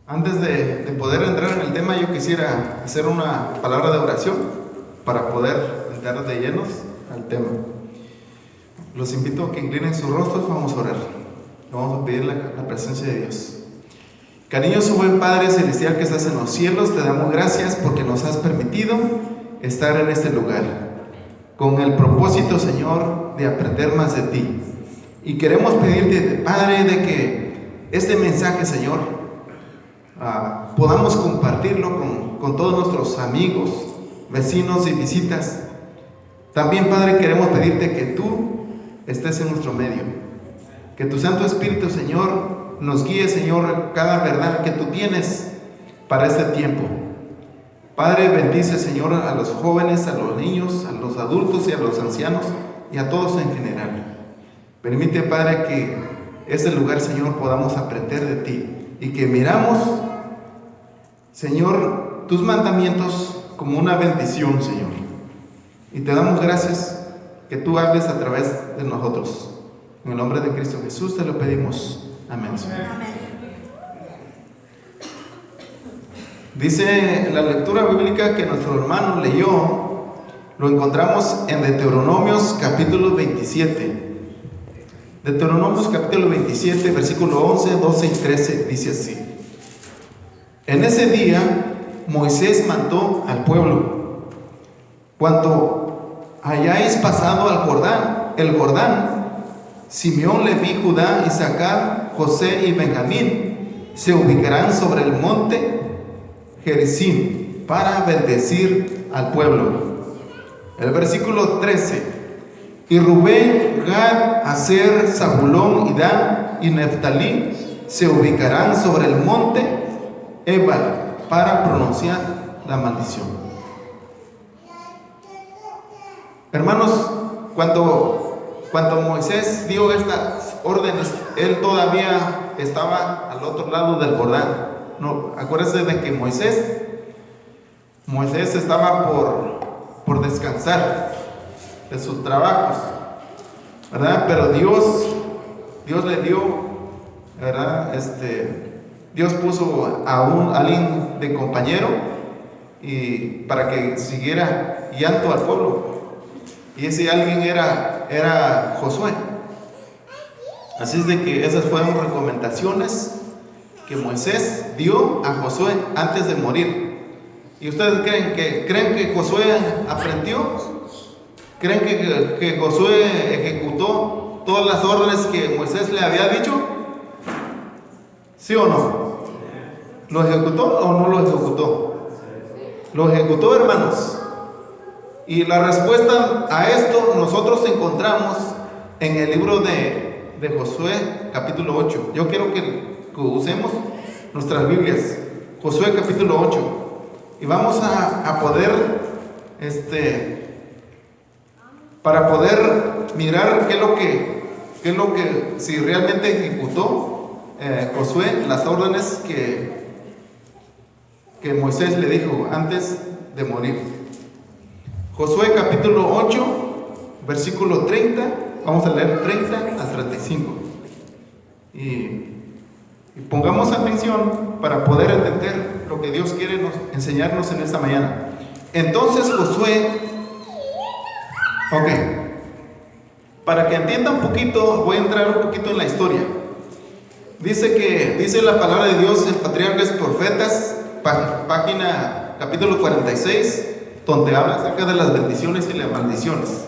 Antes de poder entrar en el tema, yo quisiera hacer una palabra de oración para poder entrar de llenos al tema. Los invito a que inclinen sus rostros, vamos a orar. Vamos a pedir la presencia de Dios. Cariñoso buen Padre Celestial que estás en los cielos, te damos gracias porque nos has permitido estar en este lugar, con el propósito, Señor, de aprender más de ti. Y queremos pedirte, Padre, de que este mensaje, Señor, podamos compartirlo con todos nuestros amigos, vecinos y visitas. También, Padre, queremos pedirte que tú estés en nuestro medio, que tu Santo Espíritu, Señor, nos guíe, Señor, cada verdad que tú tienes para este tiempo. Padre, bendice, Señor, a los jóvenes, a los niños, a los adultos y a los ancianos y a todos en general. Permite, Padre, que este lugar, Señor, podamos aprender de ti y que miramos, Señor, tus mandamientos como una bendición, Señor. Y te damos gracias que tú hables a través de nosotros. En el nombre de Cristo Jesús te lo pedimos. Amén, Señor. Amén. Dice la lectura bíblica que nuestro hermano leyó, lo encontramos en Deuteronomios capítulo 27. Deuteronomios capítulo 27, versículo 11, 12 y 13, dice así: En ese día Moisés mandó al pueblo: cuando hayáis pasado al Jordán, el Jordán, Simeón, Leví, Judá, Isaacar, José y Benjamín se ubicarán sobre el monte Gerizim para bendecir al pueblo. El versículo 13: Y Rubén, Gad, Aser, Zabulón, y Dan y Neftalí se ubicarán sobre el monte Ebal para pronunciar la maldición. Hermanos, cuando Moisés dio estas órdenes, él todavía estaba al otro lado del Jordán. No, acuérdense de que Moisés estaba por descansar de sus trabajos, ¿verdad? Pero Dios le dio, ¿verdad? Dios puso a alguien de compañero y para que siguiera guiando al pueblo. Y ese alguien era Josué. Así es de que esas fueron recomendaciones que Moisés dio a Josué antes de morir. ¿Y ustedes creen que Josué aprendió? ¿Creen que Josué ejecutó todas las órdenes que Moisés le había dicho? ¿Sí o no? ¿Lo ejecutó o no lo ejecutó? Lo ejecutó, hermanos. Y la respuesta a esto nosotros encontramos en el libro de Josué capítulo 8. Yo quiero que usemos nuestras Biblias. Josué capítulo 8. Y vamos a poder, para poder mirar qué es lo que si realmente ejecutó Josué las órdenes que Moisés le dijo antes de morir. Josué capítulo 8, versículo 30, vamos a leer 30 a 35. Y pongamos atención para poder entender lo que Dios quiere enseñarnos en esta mañana. Entonces Josué, para que entienda un poquito, voy a entrar un poquito en la historia. Dice la palabra de Dios en Patriarcas y Profetas, página capítulo 46, donde habla acerca de las bendiciones y las maldiciones.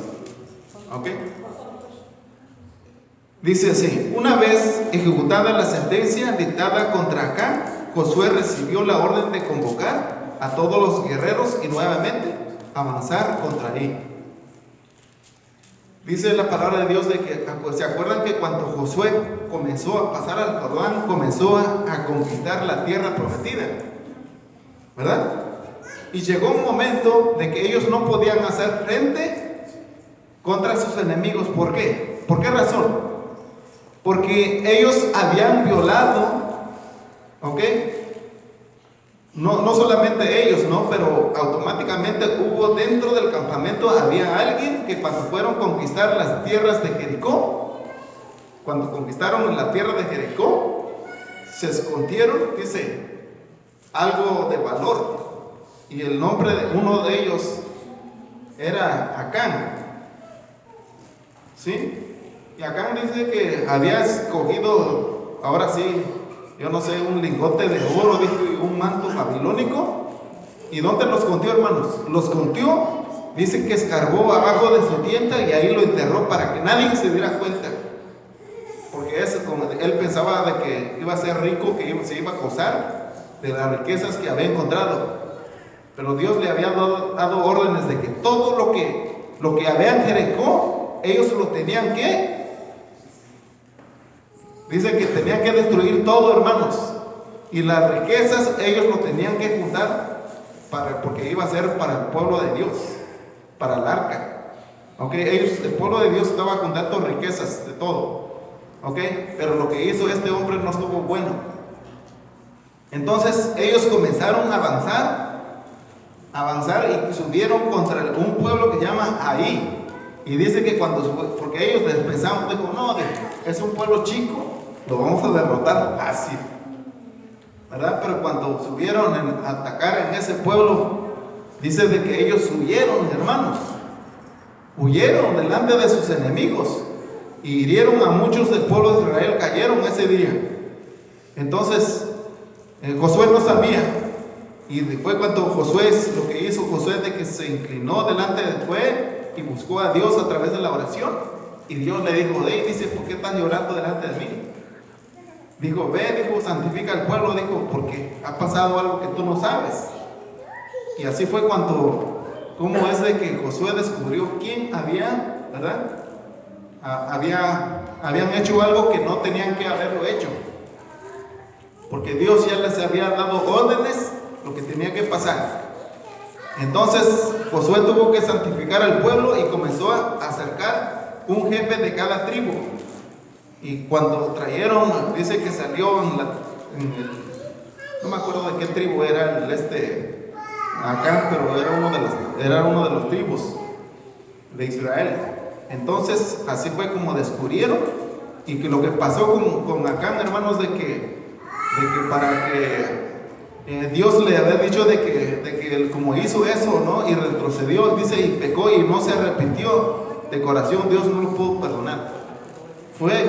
Dice así: una vez ejecutada la sentencia dictada contra Acán, Josué recibió la orden de convocar a todos los guerreros y nuevamente avanzar contra él. Dice la palabra de Dios de que, ¿se acuerdan que cuando Josué comenzó a pasar al Jordán, comenzó a conquistar la tierra prometida? ¿Verdad? Y llegó un momento de que ellos no podían hacer frente contra sus enemigos. ¿Por qué? ¿Por qué razón? Porque ellos habían violado, no solamente ellos, pero automáticamente hubo dentro del campamento, había alguien que cuando fueron a conquistar las tierras de Jericó, cuando conquistaron la tierra de Jericó, se escondieron, dice, algo de valor. Y el nombre de uno de ellos era Acán. ¿Sí? Y Acán dice que había escogido, ahora sí, yo no sé, un lingote de oro, dijo, y un manto babilónico. ¿Y dónde los contió, hermanos? Los contió, dice que escarbó abajo de su tienda y ahí lo enterró para que nadie se diera cuenta. Porque como él pensaba de que iba a ser rico, que se iba a gozar de las riquezas que había encontrado. Pero Dios le había dado órdenes de que todo lo que había en Jericó, ellos lo tenían que, dice que tenían que destruir todo, hermanos. Y las riquezas ellos lo tenían que juntar porque iba a ser para el pueblo de Dios, para el arca. El pueblo de Dios estaba juntando riquezas de todo. Pero lo que hizo este hombre no estuvo bueno. Entonces ellos comenzaron a avanzar y subieron contra un pueblo que llama Ahí. Y dice que porque ellos pensaban, no, es un pueblo chico, lo vamos a derrotar fácil, ¿verdad? Pero cuando subieron a atacar en ese pueblo, dice de que ellos huyeron, hermanos, huyeron delante de sus enemigos y hirieron a muchos del pueblo de Israel, cayeron ese día. Entonces Josué no sabía, y fue cuando lo que hizo Josué de que se inclinó delante de Josué y buscó a Dios a través de la oración, y Dios le dijo, dice, ¿por qué estás llorando delante de mí? Dijo, dijo, santifica al pueblo, dijo, porque ha pasado algo que tú no sabes. Y así fue cómo es de que Josué descubrió quién había, ¿verdad? Habían hecho algo que no tenían que haberlo hecho, porque Dios ya les había dado órdenes lo que tenía que pasar. Entonces Josué tuvo que santificar al pueblo y comenzó a acercar un jefe de cada tribu. Y cuando trajeron, dice que salió no me acuerdo de qué tribu era Acán, pero era uno de los tribus de Israel. Entonces así fue como descubrieron, y que lo que pasó con Acán, hermanos, de que para que Dios le había dicho de que él, como hizo eso, ¿no? Y retrocedió, dice, y pecó y no se arrepintió de corazón, Dios no lo pudo perdonar. Fue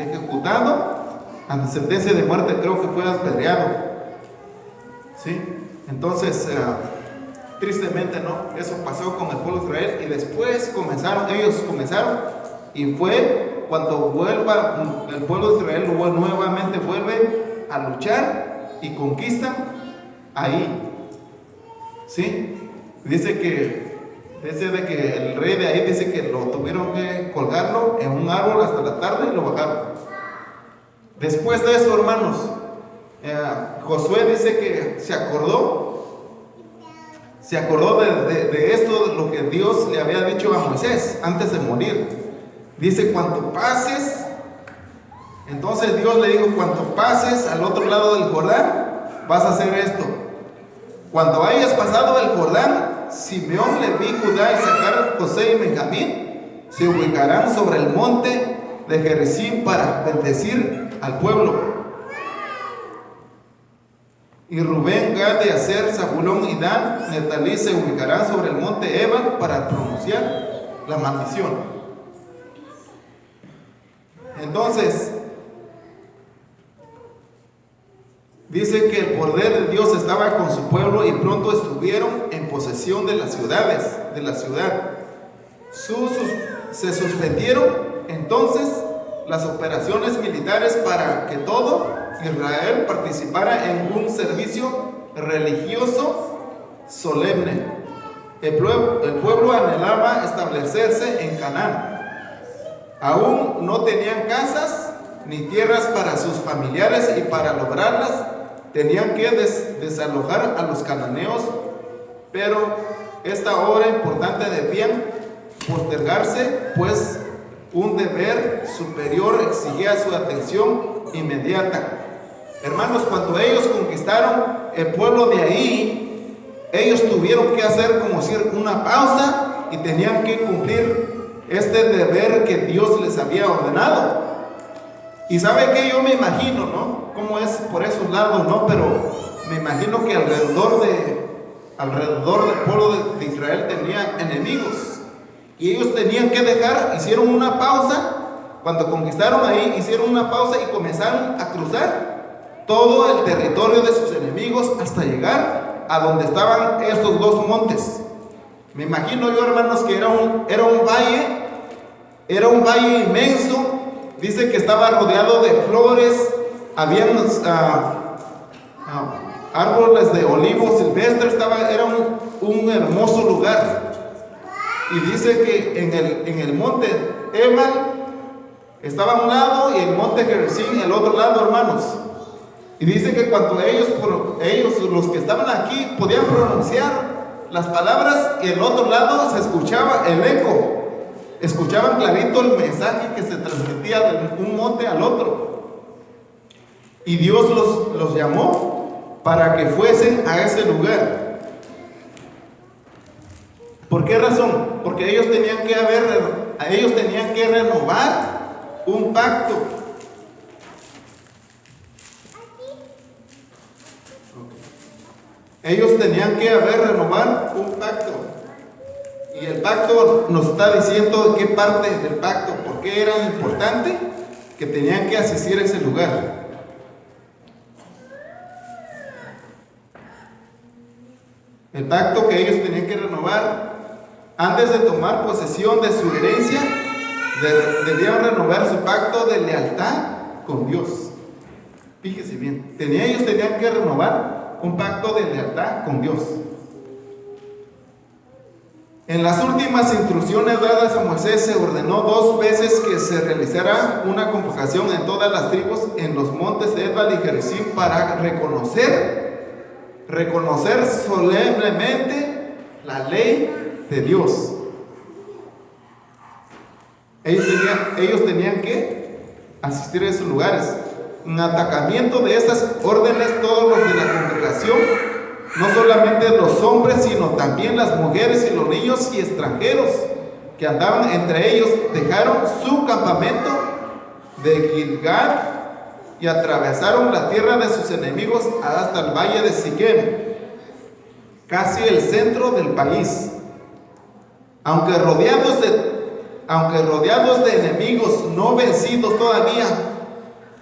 ejecutado ante sentencia de muerte, creo que fue apedreado. ¿Sí? Entonces, tristemente, ¿no? Eso pasó con el pueblo de Israel, y después ellos comenzaron, y fue cuando el pueblo de Israel nuevamente vuelve a luchar y conquistan Ahí. ¿Sí? Dice de que el rey de Ahí, dice que lo tuvieron que colgarlo en un árbol hasta la tarde y lo bajaron. Después de eso, hermanos, Josué dice que se acordó de esto, de lo que Dios le había dicho a Moisés antes de morir. Dice, cuando pases, entonces Dios le dijo, cuando pases al otro lado del Jordán, vas a hacer esto. Cuando hayas pasado el Jordán, Simeón, Leví, Judá, Isaacar, José y Benjamín se ubicarán sobre el monte de Gerizim para bendecir al pueblo. Y Rubén, Gad, Aser, Zabulón y Dan, Neftalí se ubicarán sobre el monte Ebal para pronunciar la maldición. Entonces, dice que el poder de Dios estaba con su pueblo y pronto estuvieron en posesión de las ciudades, de la ciudad. Se suspendieron entonces las operaciones militares para que todo Israel participara en un servicio religioso solemne. El pueblo anhelaba establecerse en Canaán. Aún no tenían casas ni tierras para sus familiares, y para lograrlas tenían que desalojar a los cananeos, pero esta obra importante debían postergarse, pues un deber superior exigía su atención inmediata. Hermanos, cuando ellos conquistaron el pueblo de Ahí, ellos tuvieron que hacer como decir una pausa y tenían que cumplir este deber que Dios les había ordenado. Y sabe que yo me imagino, ¿no? Cómo es por esos lados, ¿no? Pero me imagino que alrededor del pueblo de Israel tenía enemigos. Y ellos tenían que hicieron una pausa. Cuando conquistaron ahí, hicieron una pausa y comenzaron a cruzar todo el territorio de sus enemigos hasta llegar a donde estaban estos dos montes. Me imagino yo, hermanos, que era un valle inmenso. Dice que estaba rodeado de flores, había árboles de olivo silvestre, era un hermoso lugar. Y dice que en el monte Ebal estaba a un lado y el monte Gerizim el otro lado, hermanos. Y dice que cuando ellos, los que estaban aquí, podían pronunciar las palabras, y el otro lado se escuchaba el eco. Escuchaban clarito el mensaje que se transmitía de un monte al otro. Y Dios los llamó para que fuesen a ese lugar. ¿Por qué razón? Porque ellos tenían que renovar un pacto. Ellos tenían que renovar un pacto. Y el pacto nos está diciendo qué parte del pacto, por qué era importante que tenían que asistir a ese lugar. El pacto que ellos tenían que renovar antes de tomar posesión de su herencia, debían renovar su pacto de lealtad con Dios. Fíjese bien, ellos tenían que renovar un pacto de lealtad con Dios. En las últimas instrucciones dadas a Moisés se ordenó 2 veces que se realizara una convocación en todas las tribus en los montes de Ebal y Gerizim para reconocer solemnemente la ley de Dios. Ellos tenían que asistir a esos lugares. En atacamiento de estas órdenes, todos los de la congregación, no solamente los hombres, sino también las mujeres y los niños y extranjeros que andaban entre ellos, dejaron su campamento de Gilgal y atravesaron la tierra de sus enemigos hasta el valle de Siquem, casi el centro del país. Aunque rodeados de enemigos no vencidos todavía,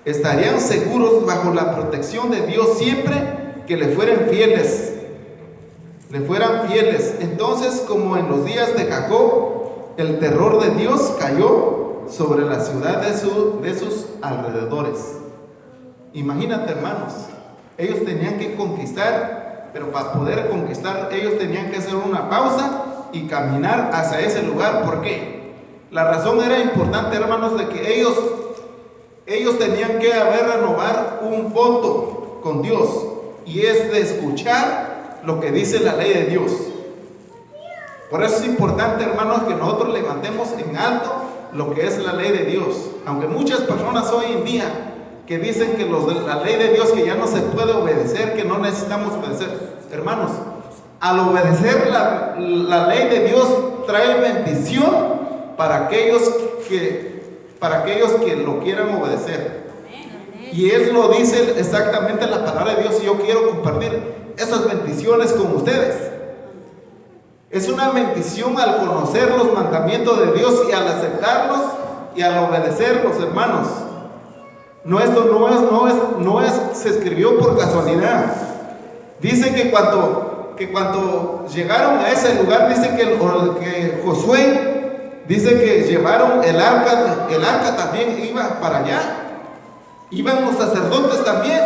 estarían seguros bajo la protección de Dios siempre que le fueran fieles. Entonces, como en los días de Jacob, el terror de Dios cayó sobre la ciudad de sus alrededores. Imagínate, hermanos, ellos tenían que conquistar, pero para poder conquistar ellos tenían que hacer una pausa y caminar hacia ese lugar. ¿Por qué? La razón era importante, hermanos, de que ellos tenían que renovar un voto con Dios, y es de escuchar lo que dice la ley de Dios. Por eso es importante, hermanos, que nosotros levantemos en alto lo que es la ley de Dios. Aunque muchas personas hoy en día que dicen que la ley de Dios, que ya no se puede obedecer, que no necesitamos obedecer. Hermanos, al obedecer la ley de Dios trae bendición para aquellos que lo quieran obedecer. Y Él lo dice exactamente la palabra de Dios, y yo quiero compartir esas bendiciones con ustedes. Es una bendición al conocer los mandamientos de Dios y al aceptarlos y al obedecerlos, hermanos. Se escribió por casualidad. Dice que cuando llegaron a ese lugar, dice que Josué, dice que llevaron el arca también iba para allá. Iban los sacerdotes también.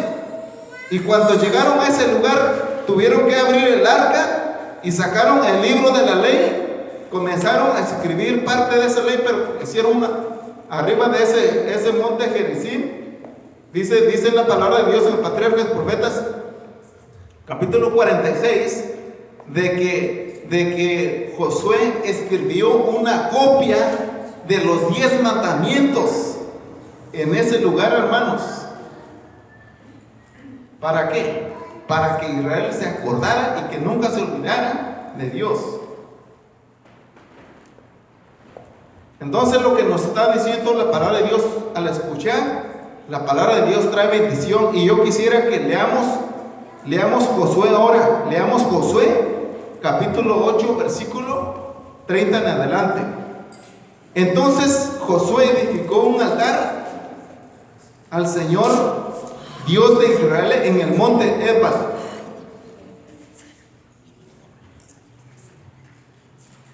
Y cuando llegaron a ese lugar, tuvieron que abrir el arca y sacaron el libro de la ley. Comenzaron a escribir parte de esa ley, pero hicieron arriba de ese monte Gerizim. Dice la palabra de Dios en el Patriarcas y Profetas, capítulo 46, de que Josué escribió una copia de los 10 mandamientos en ese lugar, hermanos. ¿Para qué? Para que Israel se acordara y que nunca se olvidara de Dios. Entonces, lo que nos está diciendo la palabra de Dios al escuchar La palabra de Dios trae bendición y yo quisiera que leamos Josué ahora. Leamos Josué, capítulo 8, versículo 30 en adelante. Entonces Josué edificó un altar al Señor, Dios de Israel, en el monte Ebal.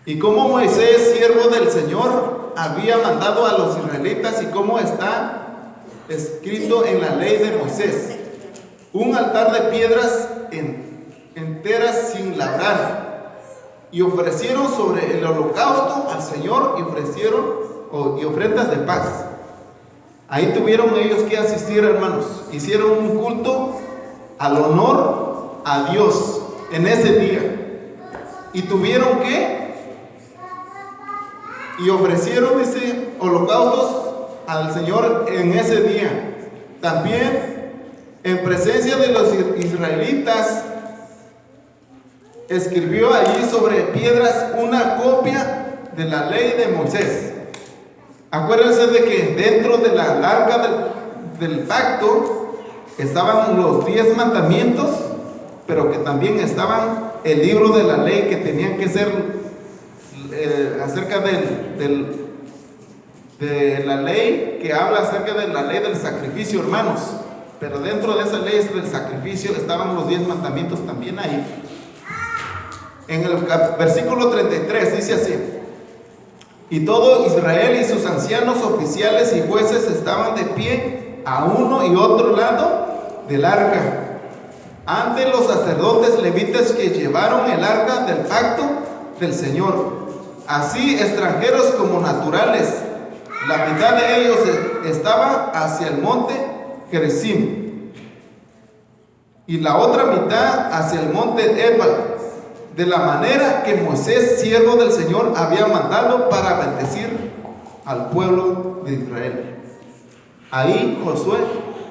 Y como Moisés, siervo del Señor, había mandado a los israelitas, y como está escrito en la ley de Moisés, un altar de piedras enteras sin labrar, y ofrecieron sobre el holocausto al Señor y ofrendas de paz. Ahí tuvieron ellos que asistir, hermanos. Hicieron un culto al honor a Dios en ese día. Y tuvieron y ofrecieron, dice, holocaustos al Señor en ese día. También en presencia de los israelitas escribió allí sobre piedras una copia de la ley de Moisés. Acuérdense de que dentro de la arca del pacto estaban los 10 mandamientos, pero que también estaban el libro de la ley, que tenían que ser acerca de la ley, que habla acerca de la ley del sacrificio, hermanos. Pero dentro de esa ley del sacrificio estaban los 10 mandamientos también ahí. En el versículo 33 dice así: y todo Israel y sus ancianos, oficiales y jueces estaban de pie a uno y otro lado del arca, ante los sacerdotes levitas que llevaron el arca del pacto del Señor, así extranjeros como naturales. La mitad de ellos estaba hacia el monte Gerizim y la otra mitad hacia el monte Ebal, de la manera que Moisés, siervo del Señor, había mandado para bendecir al pueblo de Israel. Ahí Josué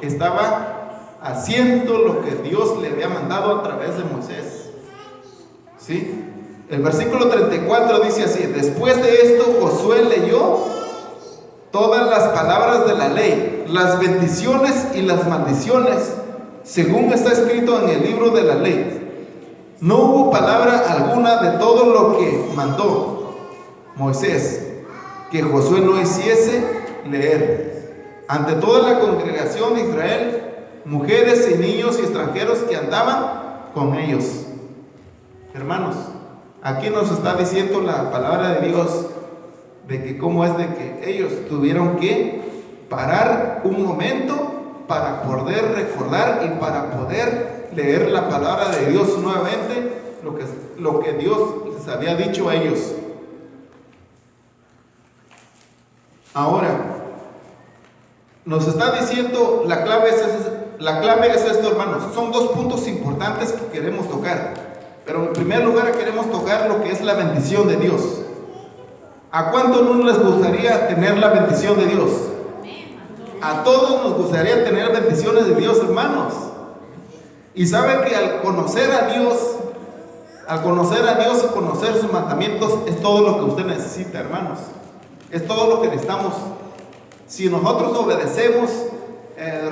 estaba haciendo lo que Dios le había mandado a través de Moisés. ¿Sí? El versículo 34 dice así: después de esto Josué leyó todas las palabras de la ley, las bendiciones y las maldiciones, según está escrito en el libro de la ley. No hubo palabra alguna de todo lo que mandó Moisés que Josué no hiciese leer ante toda la congregación de Israel, mujeres y niños y extranjeros que andaban con ellos. Hermanos, aquí nos está diciendo la palabra de Dios de que cómo es de que ellos tuvieron que parar un momento para poder recordar y para poder leer la palabra de Dios nuevamente, lo que Dios les había dicho a ellos. Ahora nos está diciendo la clave es esto, hermanos. Son dos puntos importantes que queremos tocar, pero en primer lugar queremos tocar lo que es la bendición de Dios. ¿A cuánto no les gustaría tener la bendición de Dios? A todos nos gustaría tener bendiciones de Dios, hermanos. Y saben que al conocer a Dios y conocer sus mandamientos es todo lo que usted necesita, hermanos. Es todo lo que necesitamos. Si nosotros obedecemos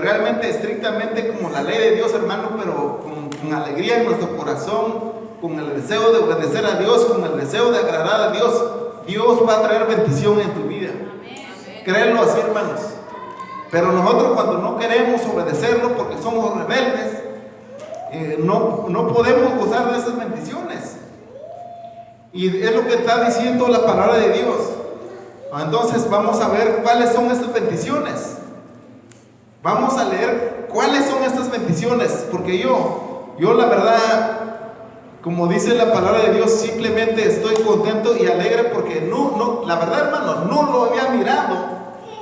realmente estrictamente como la ley de Dios, hermano, pero con alegría en nuestro corazón, con el deseo de obedecer a Dios, con el deseo de agradar a Dios, Dios va a traer bendición en tu vida. Créelo así, hermanos. Pero nosotros, cuando no queremos obedecerlo porque somos rebeldes, no podemos gozar de esas bendiciones. Y es lo que está diciendo la palabra de Dios. Entonces vamos a ver cuáles son estas bendiciones. Vamos a leer cuáles son estas bendiciones, porque yo la verdad, como dice la palabra de Dios, simplemente estoy contento y alegre porque la verdad, hermano, no lo había mirado,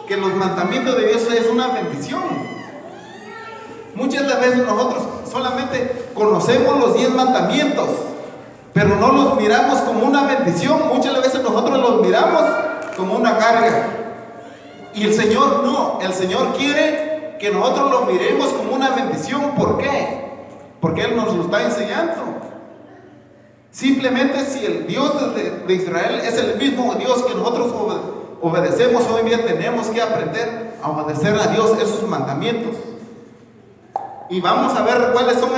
que los mandamientos de Dios es una bendición. Muchas veces nosotros solamente conocemos los 10 mandamientos, pero no los miramos como una bendición. Muchas veces nosotros los miramos como una carga. Y el Señor no, el Señor quiere que nosotros lo miremos como una bendición. ¿Por qué? Porque Él nos lo está enseñando. Simplemente si el Dios de Israel es el mismo Dios que nosotros obedecemos, hoy día tenemos que aprender a obedecer a Dios esos mandamientos. Y vamos a ver cuáles son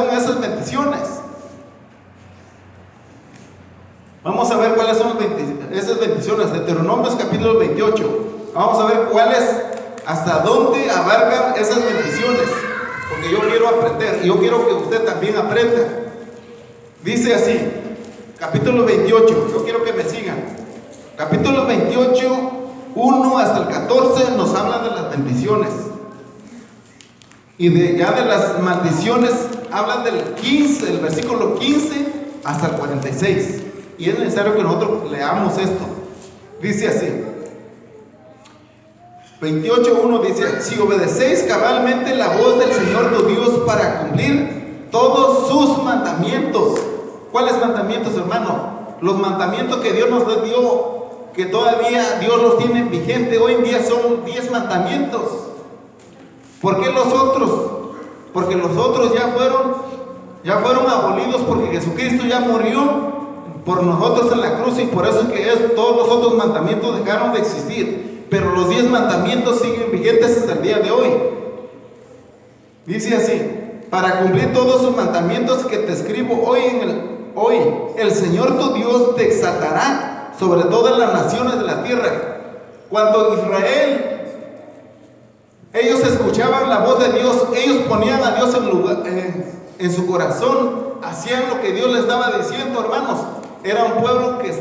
esas bendiciones. Vamos a ver cuáles son esas bendiciones. Deuteronomios capítulo 28. Vamos a ver hasta dónde abarcan esas bendiciones. Porque yo quiero aprender, yo quiero que usted también aprenda. Dice así, capítulo 28, yo quiero que me sigan. Capítulo 28, 1 hasta el 14 nos habla de las bendiciones. Y ya de las maldiciones hablan del versículo 15 hasta el 46. Y es necesario que nosotros leamos esto. Dice así, 28:1 dice: si obedecéis cabalmente la voz del Señor tu Dios para cumplir todos sus mandamientos. ¿Cuáles mandamientos, hermano? Los mandamientos que Dios nos dio, que todavía Dios los tiene vigente hoy en día, son 10 mandamientos. ¿Por qué los otros? Porque los otros ya fueron abolidos, porque Jesucristo ya murió por nosotros en la cruz, y por eso es que todos los otros mandamientos dejaron de existir. Pero los 10 mandamientos siguen vigentes hasta el día de hoy. Dice así: para cumplir todos sus mandamientos que te escribo hoy, el Señor tu Dios te exaltará sobre todas las naciones de la tierra. Cuando Israel, ellos escuchaban la voz de Dios, ellos ponían a Dios en su corazón, hacían lo que Dios les estaba diciendo, hermanos. Era un pueblo que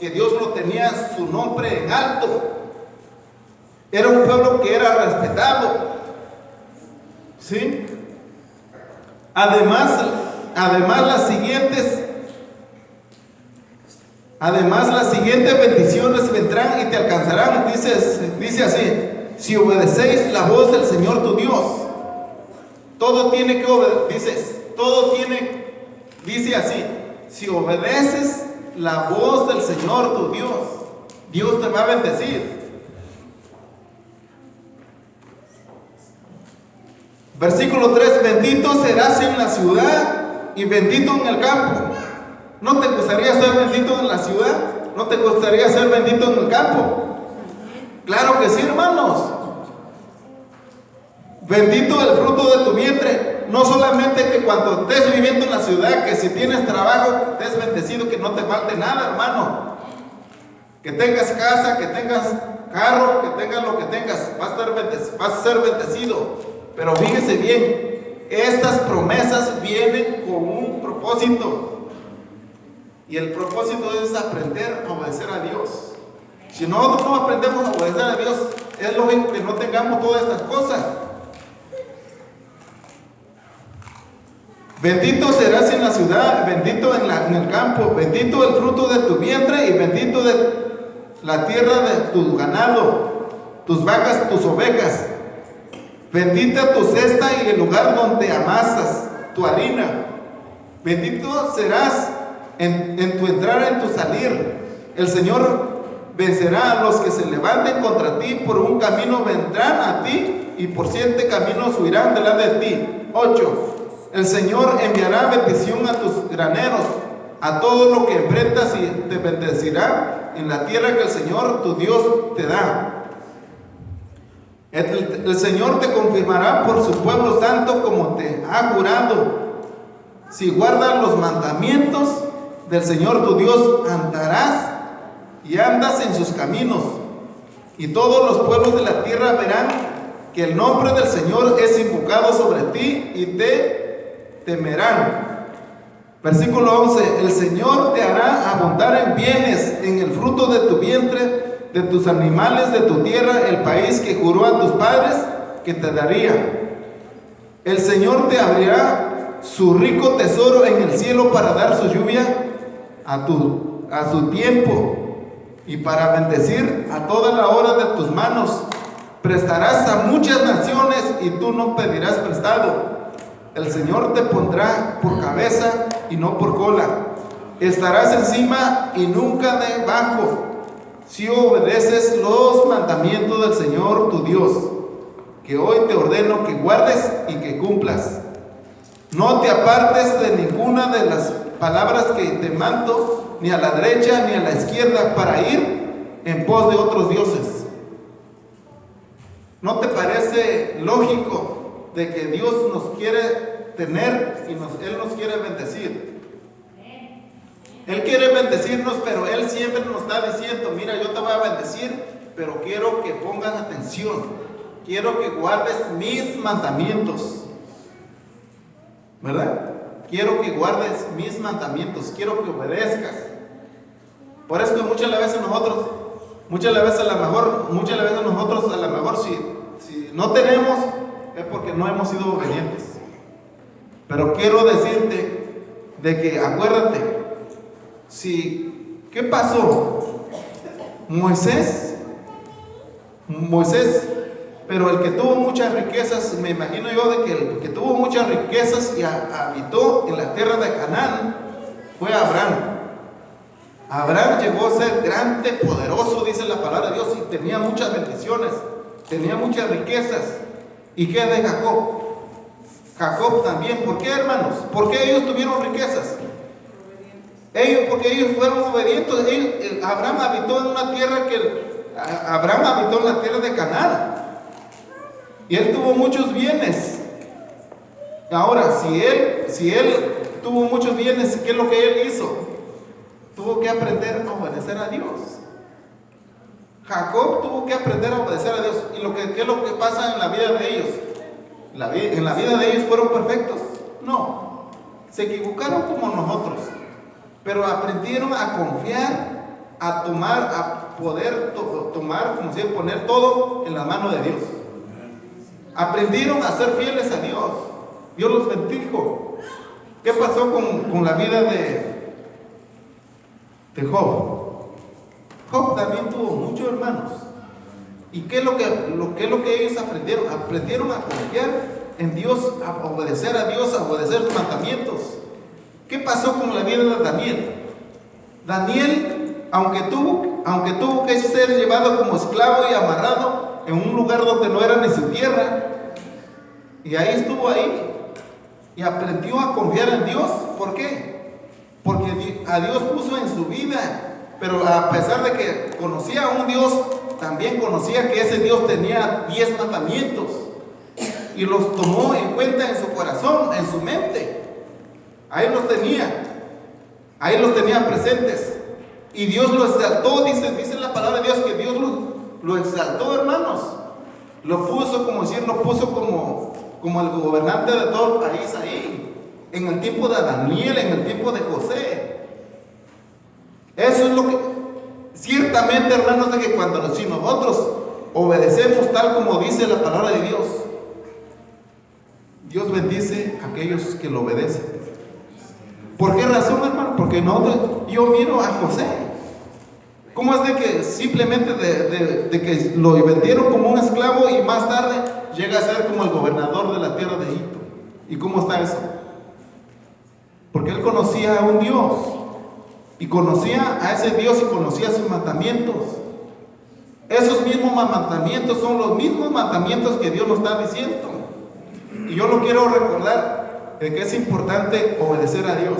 Dios lo tenía su nombre en alto. Era un pueblo que era respetado. ¿Sí? Además las siguientes bendiciones vendrán y te alcanzarán. Dice así: si obedecéis la voz del Señor tu Dios. Todo tiene que obedecer. Dice así: si obedeces la voz del Señor tu Dios, Dios te va a bendecir. Versículo 3: bendito serás en la ciudad y bendito en el campo. ¿No te gustaría ser bendito en la ciudad? ¿No te gustaría ser bendito en el campo? Claro que sí, hermanos. Bendito el fruto de tu vientre. No solamente que cuando estés viviendo en la ciudad, que si tienes trabajo, estés bendecido, que no te falte nada, hermano. Que tengas casa, que tengas carro, que tengas lo que tengas, vas a ser bendecido. Pero fíjese bien, estas promesas vienen con un propósito. Y el propósito es aprender a obedecer a Dios. Si nosotros no aprendemos a obedecer a Dios, es lógico que no tengamos todas estas cosas. Bendito serás en la ciudad, bendito en el campo, bendito el fruto de tu vientre y bendito de la tierra de tu ganado, tus vacas, tus ovejas. Bendita tu cesta y el lugar donde amasas tu harina. Bendito serás en tu entrar, en tu salir. El Señor vencerá a los que se levanten contra ti. Por un camino vendrán a ti y por 7 caminos huirán delante de ti. 8. El Señor enviará bendición a tus graneros, a todo lo que enfrentas, y te bendecirá en la tierra que el Señor tu Dios te da. El Señor te confirmará por su pueblo santo, como te ha jurado. Si guardas los mandamientos del Señor tu Dios, andarás y andas en sus caminos. Y todos los pueblos de la tierra verán que el nombre del Señor es invocado sobre ti y te temerán. Versículo 11: el Señor te hará abundar en bienes, en el fruto de tu vientre, de tus animales, de tu tierra, el país que juró a tus padres que te daría. El Señor te abrirá su rico tesoro en el cielo para dar su lluvia a su tiempo y para bendecir a toda la obra de tus manos. Prestarás a muchas naciones y tú no pedirás prestado. El Señor te pondrá por cabeza y no por cola. Estarás encima y nunca debajo, si obedeces los mandamientos del Señor tu Dios, que hoy te ordeno que guardes y que cumplas. No te apartes de ninguna de las palabras que te mando, ni a la derecha ni a la izquierda, para ir en pos de otros dioses. ¿No te parece lógico de que Dios nos quiere tener y Él nos quiere bendecir? Él quiere bendecirnos, pero Él siempre nos está diciendo, mira, yo te voy a bendecir, pero quiero que pongas atención, quiero que guardes mis mandamientos, ¿verdad? Quiero que guardes mis mandamientos, quiero que obedezcas. Por eso que muchas veces nosotros a lo mejor si no tenemos, es porque no hemos sido obedientes. Pero quiero decirte de que acuérdate, ¿qué pasó? Moisés, pero el que tuvo muchas riquezas, me imagino yo de que el que tuvo muchas riquezas y habitó en la tierra de Canaán fue Abraham. Abraham llegó a ser grande, poderoso, dice la palabra de Dios, y tenía muchas bendiciones, tenía muchas riquezas. ¿Y qué de Jacob? Jacob también. ¿Por qué, hermanos? ¿Por qué ellos tuvieron riquezas? Porque ellos fueron obedientes. Abraham habitó en una tierra Abraham habitó en la tierra de Canaán. Y él tuvo muchos bienes. Ahora, si él tuvo muchos bienes, ¿qué es lo que él hizo? Tuvo que aprender a obedecer a Dios. Jacob tuvo que aprender a obedecer a Dios. ¿Y qué es lo que pasa en la vida de ellos? ¿En la vida de ellos fueron perfectos? No. Se equivocaron como nosotros. Pero aprendieron a confiar, a poder tomar, como si poner todo en la mano de Dios. Aprendieron a ser fieles a Dios. Dios los bendijo. ¿Qué pasó con la vida de Job? Job también tuvo muchos hermanos. ¿Y qué es lo que ellos aprendieron? Aprendieron a confiar en Dios, a obedecer a Dios, a obedecer sus mandamientos. ¿Qué pasó con la vida de Daniel? Daniel, aunque tuvo que ser llevado como esclavo y amarrado en un lugar donde no era ni su tierra, y ahí estuvo y aprendió a confiar en Dios. ¿Por qué? Porque a Dios puso en su vida. Pero a pesar de que conocía a un Dios, también conocía que ese Dios tenía 10 mandamientos y los tomó en cuenta en su corazón, en su mente. Ahí los tenía presentes. Y Dios lo exaltó, dice la palabra de Dios que Dios lo exaltó, hermanos. Lo puso como el gobernante de todo el país ahí, en el tiempo de Daniel, en el tiempo de José. Eso es lo que, ciertamente, hermanos, de que si nosotros obedecemos tal como dice la palabra de Dios, Dios bendice a aquellos que lo obedecen. ¿Por qué razón, hermano? Porque yo miro a José. ¿Cómo es de que simplemente de que lo vendieron como un esclavo y más tarde llega a ser como el gobernador de la tierra de Egipto? ¿Y cómo está eso? Porque él conocía a un Dios. Y conocía a ese Dios y conocía sus mandamientos. Esos mismos mandamientos son los mismos mandamientos que Dios nos está diciendo. Y yo lo quiero recordar de que es importante obedecer a Dios.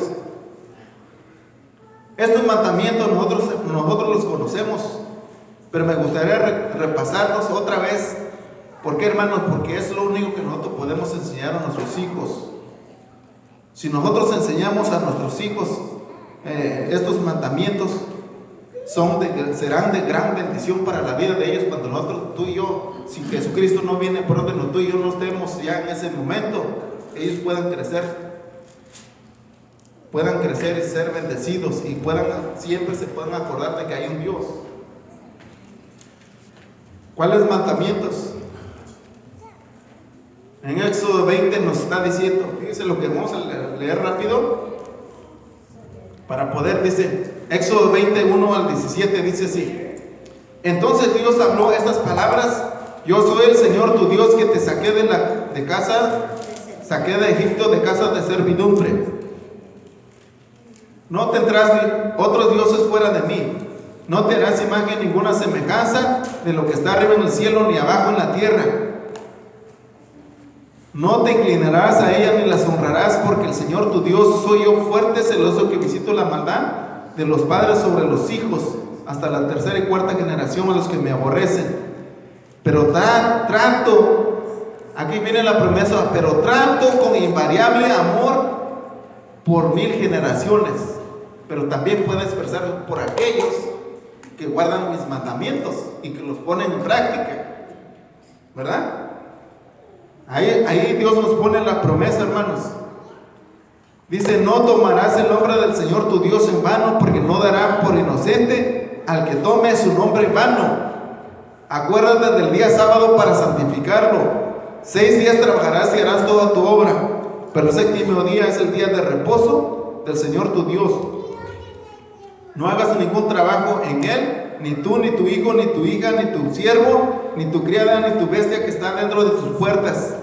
Estos mandamientos nosotros los conocemos, pero me gustaría repasarlos otra vez. ¿Por qué, hermanos? Porque es lo único que nosotros podemos enseñar a nuestros hijos. Si nosotros enseñamos a nuestros hijos estos mandamientos, serán de gran bendición para la vida de ellos cuando nosotros, tú y yo, si Jesucristo no viene por orden, tú y yo no estemos ya en ese momento, ellos puedan crecer y ser bendecidos y siempre se puedan acordar de que hay un Dios. ¿Cuáles mandamientos? En Éxodo 20 nos está diciendo, fíjense lo que vamos a leer rápido para poder, dice Éxodo 21 al 17, dice así: entonces Dios habló estas palabras: yo soy el Señor tu Dios que te saqué saqué de Egipto de casa de servidumbre. No tendrás otros dioses fuera de mí. No te harás imagen ninguna semejanza de lo que está arriba en el cielo ni abajo en la tierra. No te inclinarás a ella ni las honrarás, porque el Señor tu Dios soy yo, fuerte, celoso, que visito la maldad de los padres sobre los hijos, hasta la tercera y cuarta generación a los que me aborrecen. Pero aquí viene la promesa, pero trato con invariable amor por 1000 generaciones. Pero también puede expresar por aquellos que guardan mis mandamientos y que los ponen en práctica, ¿verdad? Ahí Dios nos pone la promesa, hermanos. Dice: no tomarás el nombre del Señor tu Dios en vano, porque no dará por inocente al que tome su nombre en vano. Acuérdate del día sábado para santificarlo. 6 días trabajarás y harás toda tu obra, pero el 7º día es el día de reposo del Señor tu Dios. No hagas ningún trabajo en él, ni tú, ni tu hijo, ni tu hija, ni tu siervo, ni tu criada, ni tu bestia que está dentro de tus puertas.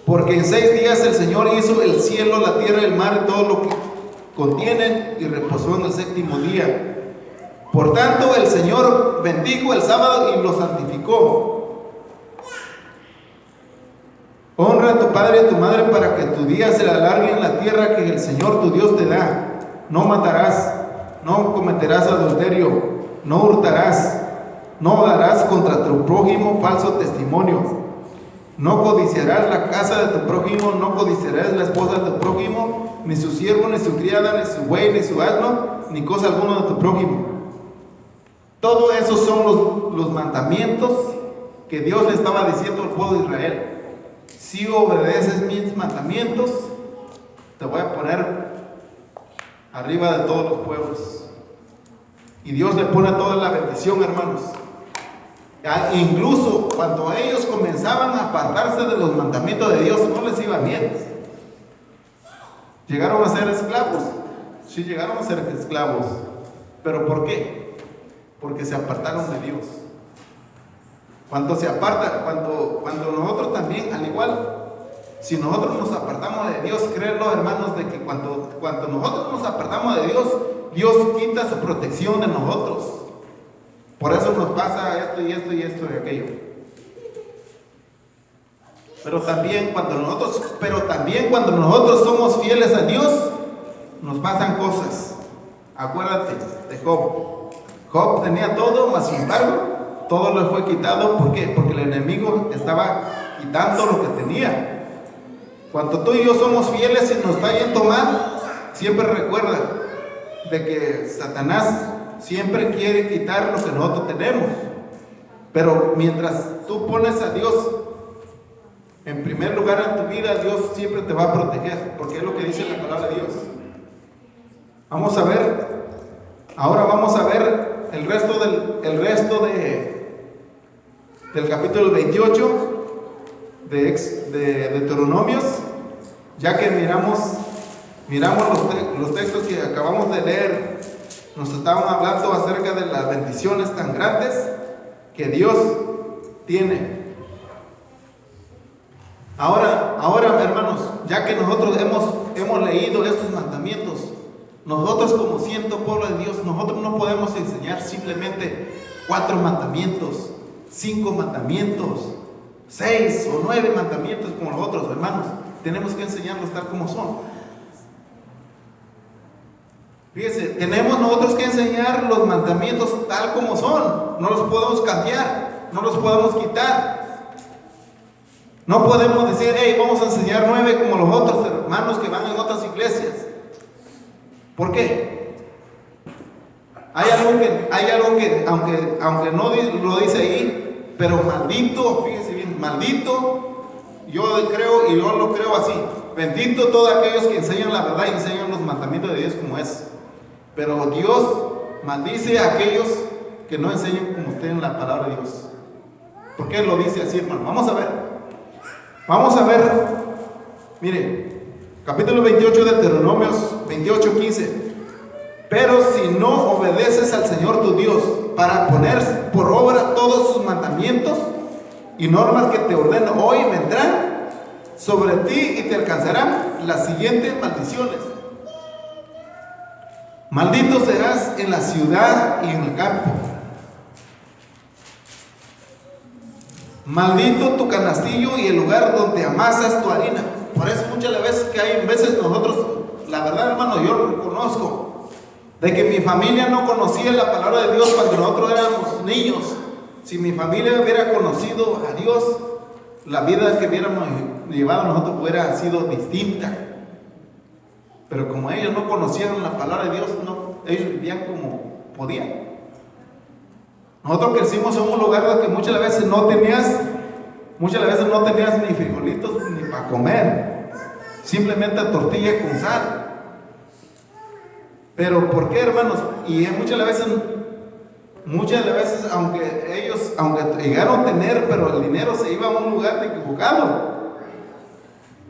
Porque en 6 días el Señor hizo el cielo, la tierra, el mar y todo lo que contienen, y reposó en el 7º día. Por tanto, el Señor bendijo el sábado y lo santificó. Honra a tu padre y a tu madre para que tu día se alargue en la tierra que el Señor tu Dios te da. No matarás, no cometerás adulterio, no hurtarás, no darás contra tu prójimo falso testimonio. No codiciarás la casa de tu prójimo, no codiciarás la esposa de tu prójimo, ni su siervo, ni su criada, ni su buey, ni su asno, ni cosa alguna de tu prójimo. Todo eso son los mandamientos que Dios le estaba diciendo al pueblo de Israel. Si obedeces mis mandamientos, te voy a poner arriba de todos los pueblos. Y Dios le pone toda la bendición, hermanos. Incluso cuando ellos comenzaban a apartarse de los mandamientos de Dios, no les iba bien. ¿Llegaron a ser esclavos? Sí, llegaron a ser esclavos. ¿Pero por qué? Porque se apartaron de Dios. Cuando se apartan, cuando nosotros también, al igual, si nosotros nos apartamos de Dios, créanlo, hermanos, de que cuando nosotros nos apartamos de Dios, Dios quita su protección de nosotros. Por eso nos pasa esto y esto y esto y aquello. Pero también cuando nosotros somos fieles a Dios, nos pasan cosas. Acuérdate de Job. Job tenía todo, mas sin embargo, todo le fue quitado. ¿Por qué? Porque el enemigo estaba quitando lo que tenía. Cuando tú y yo somos fieles y nos está yendo mal, siempre recuerda de que Satanás siempre quiere quitar lo que nosotros tenemos. Pero mientras tú pones a Dios en primer lugar en tu vida, Dios siempre te va a proteger, porque es lo que dice la palabra de Dios. Ahora vamos a ver el resto del capítulo 28 de Deuteronomios, ya que miramos los textos que acabamos de leer. Nos estaban hablando acerca de las bendiciones tan grandes que Dios tiene. Ahora, hermanos, ya que nosotros hemos leído estos mandamientos, nosotros como pueblo de Dios, nosotros no podemos enseñar simplemente 4 mandamientos, 5 mandamientos, 6 o 9 mandamientos como los otros, hermanos. Tenemos que enseñarlos tal como son. Fíjense, tenemos nosotros que enseñar los mandamientos tal como son. No los podemos cambiar, no los podemos quitar. No podemos decir: hey, vamos a enseñar 9 como los otros hermanos que van en otras iglesias. ¿Por qué? Hay algo que aunque no lo dice ahí, pero maldito, fíjense bien, maldito, yo creo y yo lo creo así: bendito todos aquellos que enseñan la verdad y enseñan los mandamientos de Dios como es. Pero Dios maldice a aquellos que no enseñan como usted en la palabra de Dios. ¿Por qué lo dice así, hermano? Vamos a ver. Mire, capítulo 28 de Deuteronomios 28:15. Pero si no obedeces al Señor tu Dios para poner por obra todos sus mandamientos y normas que te ordeno hoy, vendrán sobre ti y te alcanzarán las siguientes maldiciones. Maldito serás en la ciudad y en el campo. Maldito tu canastillo y el lugar donde amasas tu harina. Por eso muchas veces que hay veces nosotros, la verdad, hermano, yo lo reconozco, de que mi familia no conocía la palabra de Dios cuando nosotros éramos niños. si mi familia hubiera conocido a Dios, la vida que hubiéramos llevado nosotros hubiera sido distinta. Pero como ellos no conocían la palabra de Dios, ellos vivían como podían. Nosotros crecimos en un lugar donde muchas veces no tenías ni frijolitos ni para comer, simplemente tortilla con sal. Pero ¿por qué, hermanos? Y muchas veces, aunque llegaron a tener, pero el dinero se iba a un lugar equivocado.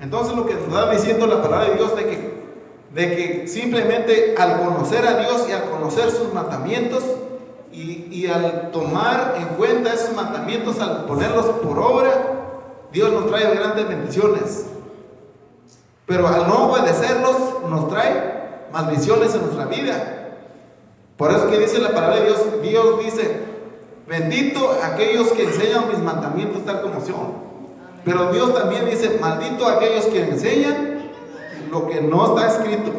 Entonces lo que nos está diciendo la palabra de Dios de que simplemente al conocer a Dios y al conocer sus mandamientos y al tomar en cuenta esos mandamientos, al ponerlos por obra, Dios nos trae grandes bendiciones. Pero al no obedecerlos, nos trae maldiciones en nuestra vida. Por eso que dice la palabra de Dios, Dios dice, bendito aquellos que enseñan mis mandamientos tal como son. Pero Dios también dice, maldito aquellos que enseñan lo que no está escrito.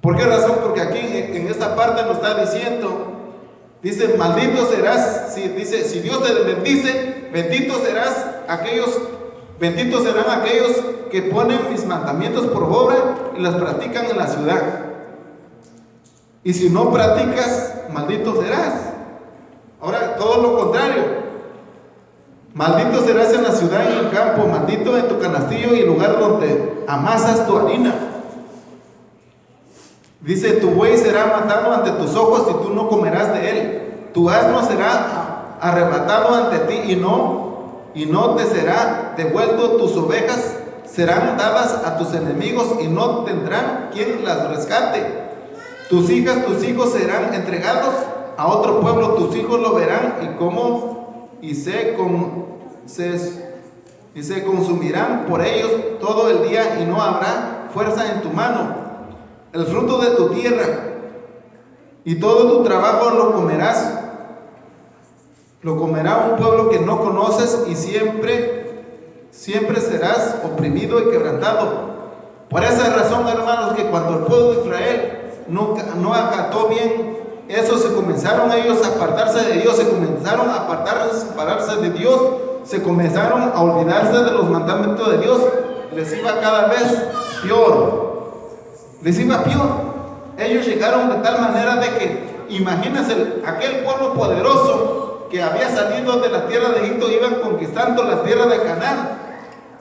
¿Por qué razón? Porque aquí en esta parte nos está diciendo, dice, maldito serás, si Dios te bendice, benditos serán aquellos que ponen mis mandamientos por obra y las practican en la ciudad. Y si no practicas, maldito serás. Ahora, todo lo contrario. Maldito serás en la ciudad y en el campo, maldito en tu canastillo y el lugar donde amasas tu harina. Dice, tu buey será matado ante tus ojos y tú no comerás de él. Tu asno será arrebatado ante ti y no te será devuelto. Tus ovejas serán dadas a tus enemigos y no tendrán quien las rescate. Tus hijas, tus hijos serán entregados a otro pueblo. Tus hijos lo verán y se consumirán por ellos todo el día y no habrá fuerza en tu mano. El fruto de tu tierra y todo tu trabajo lo comerás. Lo comerá un pueblo que no conoces y siempre serás oprimido y quebrantado. Por esa razón, hermanos, que cuando el pueblo de Israel no acató bien eso, se comenzaron ellos a apartarse de Dios, se comenzaron a separarse de Dios, se comenzaron a olvidarse de los mandamientos de Dios. Les iba cada vez peor. Ellos llegaron de tal manera de que, imagínense, aquel pueblo poderoso que había salido de la tierra de Egipto, iban conquistando la tierra de Canaán.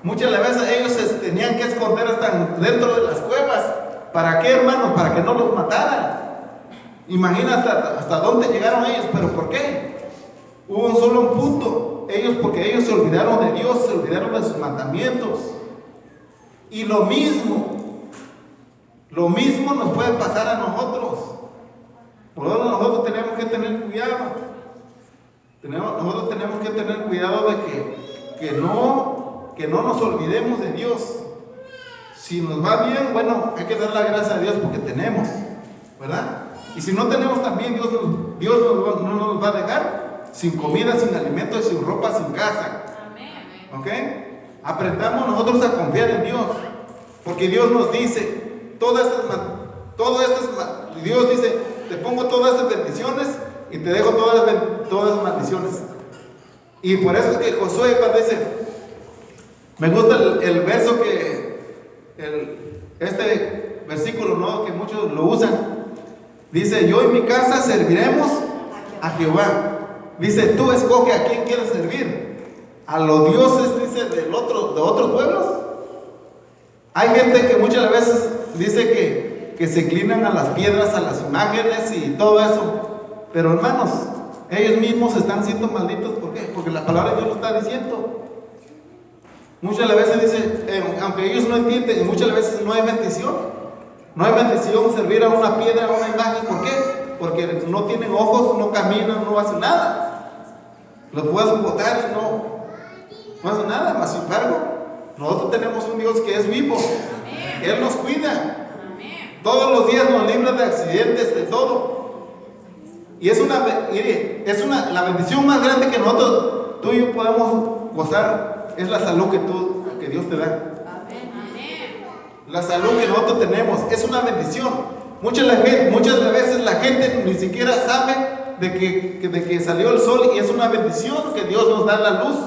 Muchas veces ellos se tenían que esconder hasta dentro de las cuevas. ¿Para qué, hermanos? Para que no los mataran. Imagínate hasta dónde llegaron ellos. ¿Pero por qué? Hubo un solo punto. Porque ellos se olvidaron de Dios, se olvidaron de sus mandamientos. Y lo mismo nos puede pasar a nosotros. Por eso nosotros tenemos que tener cuidado. Nosotros tenemos que tener cuidado de que no nos olvidemos de Dios. Si nos va bien, bueno, hay que dar la gracia a Dios porque tenemos, ¿verdad? Y si no tenemos también, Dios no nos va a dejar sin comida, sin alimento, sin ropa, sin casa. ¿Ok? Aprendamos nosotros a confiar en Dios, porque Dios nos dice, Dios dice, te pongo todas estas bendiciones y te dejo todas las maldiciones. Y por eso es que Josué cuando dice, me gusta el verso este versículo, ¿no?, que muchos lo usan. Dice, yo y mi casa serviremos a Jehová. Dice, tú escoge a quién quieres servir. A los dioses, dice, de otros pueblos. Hay gente que muchas veces dice que se inclinan a las piedras, a las imágenes y todo eso. Pero hermanos, ellos mismos están siendo malditos. ¿Por qué? Porque la palabra de Dios lo está diciendo. Muchas veces dice, aunque ellos no entienden, muchas veces no hay bendición. No hay bendición servir a una piedra, a una imagen. ¿Por qué? Porque no tienen ojos, no caminan, no hacen nada. Los puedes botar y no hacen nada. Mas sin embargo, nosotros tenemos un Dios que es vivo. Él nos cuida. Todos los días nos libra de accidentes, de todo. Y la bendición más grande que nosotros, tú y yo podemos gozar, es la salud que Dios te da. La salud que nosotros tenemos es una bendición. Muchas veces la gente ni siquiera sabe de que salió el sol, y es una bendición que Dios nos da la luz.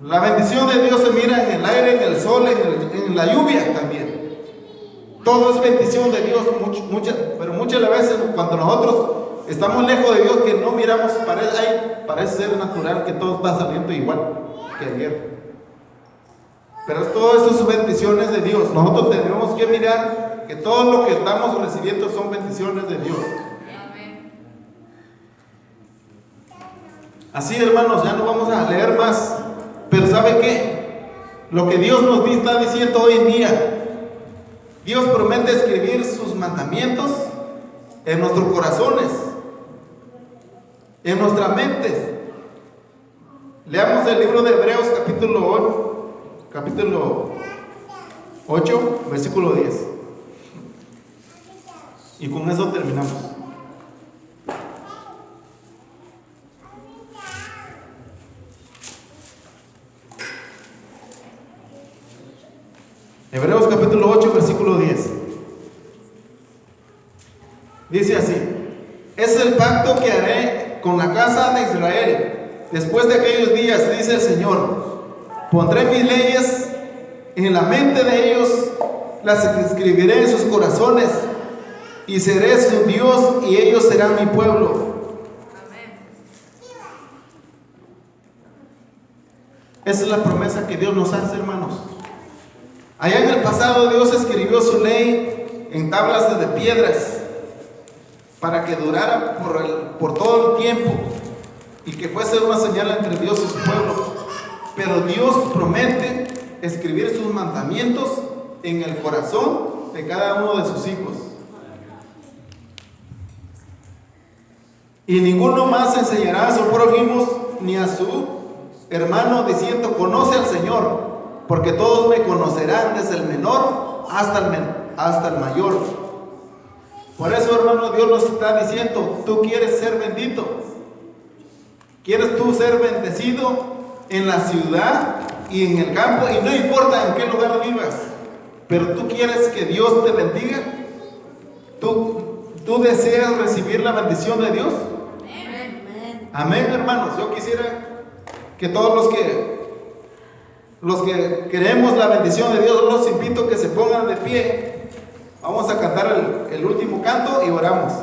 La bendición de Dios se mira en el aire, en el sol, en la lluvia también. Todo es bendición de Dios, pero muchas veces cuando nosotros estamos lejos de Dios, que no miramos, parece ser natural que todo está saliendo igual que ayer. Pero todo eso son bendiciones de Dios. Nosotros tenemos que mirar que todo lo que estamos recibiendo son bendiciones de Dios. Así, hermanos, ya no vamos a leer más. Pero ¿sabe qué? Lo que Dios nos está diciendo hoy en día, Dios promete escribir sus mandamientos en nuestros corazones, en nuestra mente. Leamos el libro de Hebreos capítulo 8, versículo 10. Y con eso terminamos. Hebreos capítulo 8, versículo 10. Dice así: es el pacto que haré con la casa de Israel después de aquellos días, dice el Señor. Pondré mis leyes en la mente de ellos, las escribiré en sus corazones, y seré su Dios, y ellos serán mi pueblo. Esa es la promesa que Dios nos hace, hermanos. Allá en el pasado Dios escribió su ley en tablas de piedras para que durara por todo el tiempo y que fuese una señal entre Dios y su pueblo. Pero Dios promete escribir sus mandamientos en el corazón de cada uno de sus hijos. Y ninguno más enseñará a su prójimo ni a su hermano diciendo: conoce al Señor, porque todos me conocerán, desde el menor hasta el mayor. Por eso, hermano, Dios nos está diciendo: tú quieres ser bendito, quieres tú ser bendecido en la ciudad y en el campo, y no importa en qué lugar vivas, pero tú quieres que Dios te bendiga. ¿Tú deseas recibir la bendición de Dios? Amén, hermanos. Yo quisiera que todos los que queremos la bendición de Dios, los invito a que se pongan de pie. Vamos a cantar el último canto y oramos.